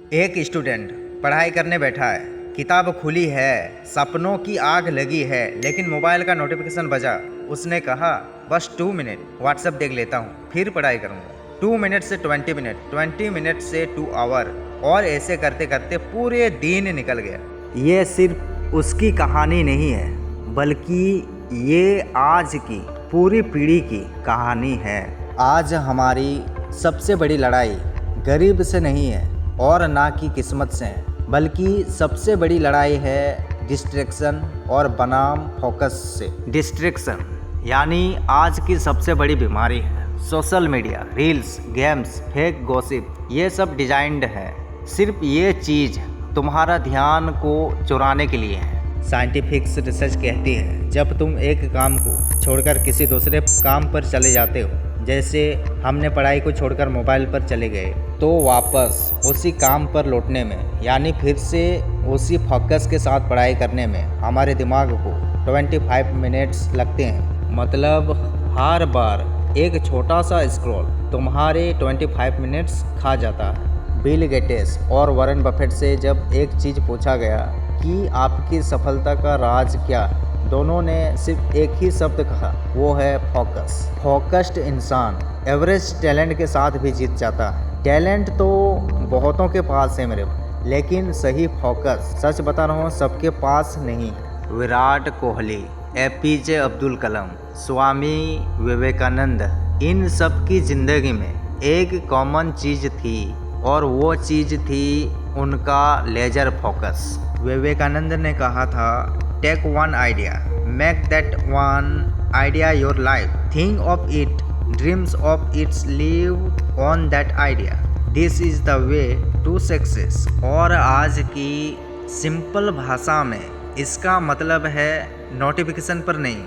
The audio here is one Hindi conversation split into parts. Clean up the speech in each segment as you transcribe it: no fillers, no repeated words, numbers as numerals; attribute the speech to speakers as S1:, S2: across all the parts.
S1: एक स्टूडेंट पढ़ाई करने बैठा है। किताब खुली है, सपनों की आग लगी है, लेकिन मोबाइल का नोटिफिकेशन बजा। उसने कहा बस 2 मिनट व्हाट्सएप देख लेता हूँ, फिर पढ़ाई करूँगा। 2 मिनट से 20 मिनट, 20 मिनट से 2 आवर, और ऐसे करते करते पूरे दिन निकल गया। ये सिर्फ उसकी कहानी नहीं है, बल्कि ये आज की पूरी पीढ़ी की कहानी है। आज हमारी सबसे बड़ी लड़ाई गरीब से नहीं है और ना कि किस्मत से है, बल्कि सबसे बड़ी लड़ाई है डिस्ट्रैक्शन और बनाम फोकस से। डिस्ट्रैक्शन यानी आज की सबसे बड़ी बीमारी है। Social media, reels, games, fake gossip, ये सब डिजाइंड है सिर्फ ये चीज़ तुम्हारा ध्यान को चुराने के लिए है। साइंटिफिक रिसर्च कहती है जब तुम एक काम को छोड़कर किसी दूसरे काम पर चले जाते हो, जैसे हमने पढ़ाई को छोड़कर मोबाइल पर चले गए, तो वापस उसी काम पर लौटने में, यानी फिर से उसी फोकस के साथ पढ़ाई करने में हमारे दिमाग को 25 मिनट्स लगते हैं। मतलब हर बार एक छोटा सा स्क्रॉल तुम्हारे 25 मिनट्स खा जाता है। बिल गेट्स और वॉरेन बफेट से जब एक चीज़ पूछा गया कि आपकी सफलता का राज क्या, दोनों ने सिर्फ एक ही शब्द कहा, वो है फोकस। फोकस्ड इंसान एवरेज टैलेंट के साथ भी जीत जाता है। टैलेंट तो बहुतों के पास है मेरे भाई, लेकिन सही फोकस, सच बता रहा हूँ, सबके पास नहीं है। विराट कोहली, एपीजे अब्दुल कलाम, स्वामी विवेकानंद, इन सब की ज़िंदगी में एक कॉमन चीज़ थी, और वो चीज़ थी उनका लेजर फोकस। विवेकानंद ने कहा था, take one idea, make that one idea your life, think of it, dreams of its, live on that idea, this is the way to success. और आज की सिंपल भाषा में इसका मतलब है नोटिफिकेशन पर नहीं,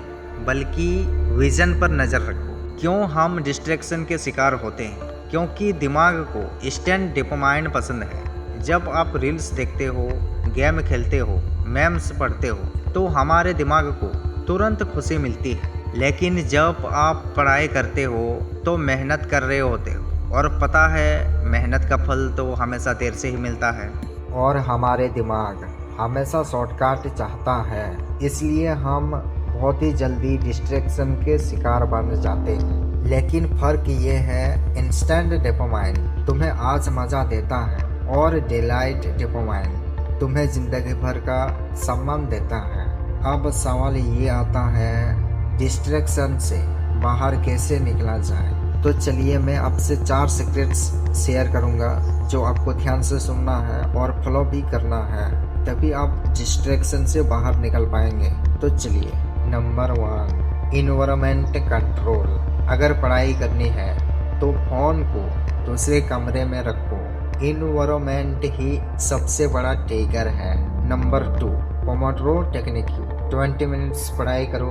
S1: बल्कि विजन पर नज़र रखो। क्यों हम डिस्ट्रैक्शन के शिकार होते हैं? क्योंकि दिमाग को इंस्टेंट डोपामाइन पसंद है। जब आप रील्स देखते हो, गेम खेलते हो, मेम्स पढ़ते हो, तो हमारे दिमाग को तुरंत खुशी मिलती है। लेकिन जब आप पढ़ाई करते हो तो मेहनत कर रहे होते हो, और पता है मेहनत का फल तो हमेशा देर से ही मिलता है। और हमारे दिमाग हमेशा शॉर्टकट चाहता है, इसलिए हम बहुत ही जल्दी डिस्ट्रैक्शन के शिकार बन जाते हैं। लेकिन फ़र्क ये है, इंस्टेंट डोपामाइन तुम्हें आज मज़ा देता है, और डिलाइट डोपामाइन तुम्हें ज़िंदगी भर का सम्मान देता है। अब सवाल ये आता है, डिस्ट्रैक्शन से बाहर कैसे निकला जाए? तो चलिए मैं आपसे 4 सीक्रेट्स शेयर करूँगा, जो आपको ध्यान से सुनना है और फॉलो भी करना है, तभी आप डिस्ट्रैक्शन से बाहर निकल पाएंगे। तो चलिए, नंबर 1, इन्वायरमेंट कंट्रोल। अगर पढ़ाई करनी है तो फ़ोन को दूसरे कमरे में रखो। इन्वायरमेंट ही सबसे बड़ा ट्रिगर है। Number 2, Pomodoro technique. 20 मिनट्स पढ़ाई करो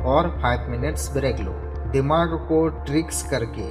S1: और 5 मिनट्स ब्रेक लो। दिमाग को ट्रिक्स करके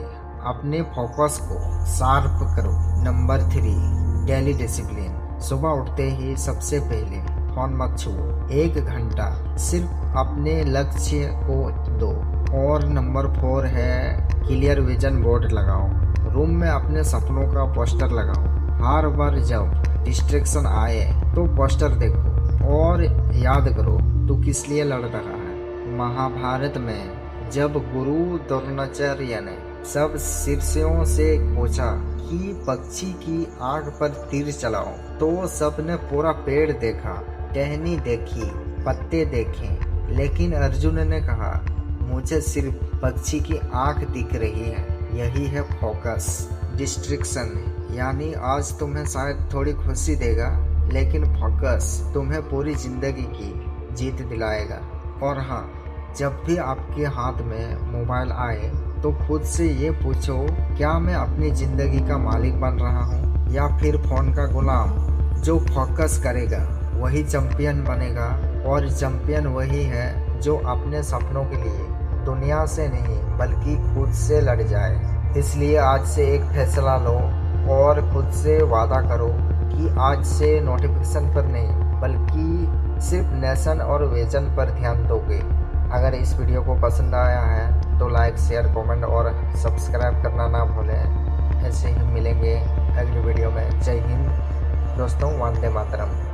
S1: अपने फोकस को शार्प करो। Number 3, daily discipline. सुबह उठते ही सबसे पहले फ़ोन मत छुओ, 1 घंटा सिर्फ अपने लक्ष्य को दो। और नंबर 4 है, क्लियर विजन बोर्ड लगाओ। रूम में अपने सपनों का पोस्टर लगाओ। हर बार जब डिस्ट्रैक्शन आए तो पोस्टर देखो और याद करो तू किस लिए लड़ रहा है। महाभारत में जब गुरु द्रोणाचार्य ने सब शिष्यों से पूछा कि पक्षी की आंख पर तीर चलाओ, तो सबने पूरा पेड़ देखा, टहनी देखी, पत्ते देखे, लेकिन अर्जुन ने कहा, मुझे सिर्फ पक्षी की आंख दिख रही है। यही है फोकस। डिस्ट्रैक्शन यानी आज तुम्हें शायद थोड़ी खुशी देगा, लेकिन फोकस तुम्हें पूरी जिंदगी की जीत दिलाएगा। और हाँ, जब भी आपके हाथ में मोबाइल आए तो खुद से ये पूछो, क्या मैं अपनी ज़िंदगी का मालिक बन रहा हूँ, या फिर फ़ोन का गुलाम? जो फोकस करेगा वही चैंपियन बनेगा, और चैंपियन वही है जो अपने सपनों के लिए दुनिया से नहीं बल्कि खुद से लड़ जाए। इसलिए आज से एक फैसला लो और खुद से वादा करो कि आज से नोटिफिकेशन पर नहीं, बल्कि सिर्फ नेशन और विजन पर ध्यान दोगे। अगर इस वीडियो को पसंद आया है तो लाइक, शेयर, कमेंट और सब्सक्राइब करना ना भूलें। ऐसे ही मिलेंगे अगली वीडियो में। जय हिंद, दोस्तों, वंदे मातरम।